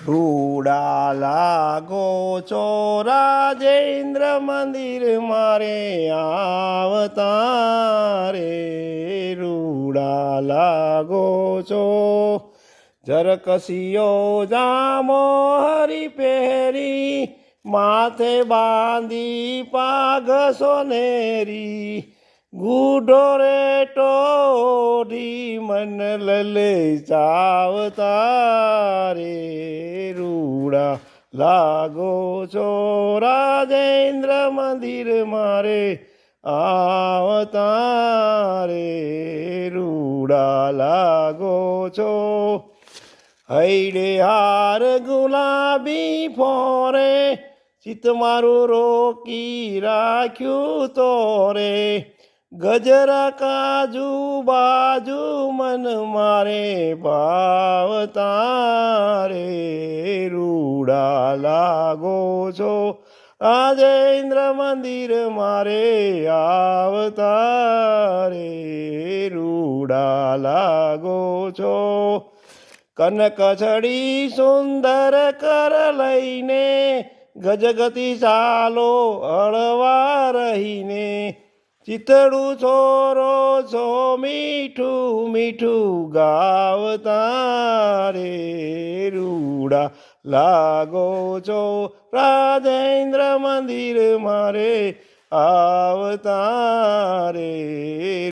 રૂડા લાગો છો રાજેન્દ્ર મંદિર મારે આવતા રે રૂડા લાગો છો જરકસીયો જામો હરી પહેરી માથે બાંધી પાઘ સોનેરી ગુઢો રે ટોઢી મન લલે ચાવતા રે રૂડા લાગો છો રાજેન્દ્ર મંદિર મારે આવતા રે રૂડા લાગો છો હૈડે હાર ગુલાબી ફોરે ચિત મારું રોકી રાખ્યું તો રે ગજરા કાજુ બાજુ મન મારે ભાવતા રે રૂડા લાગો છો રાજેન્દ્ર મંદિર મારે આવતા રે રૂડા લાગો છો કનક છડી સુંદર કર લઈને ગજગતિ ચાલો હળવા રહીને ચિતડું છોરો છો મીઠું મીઠું ગાવતા રે રૂડા લાગો છો રાજેન્દ્ર મંદિર મારે આવતા રે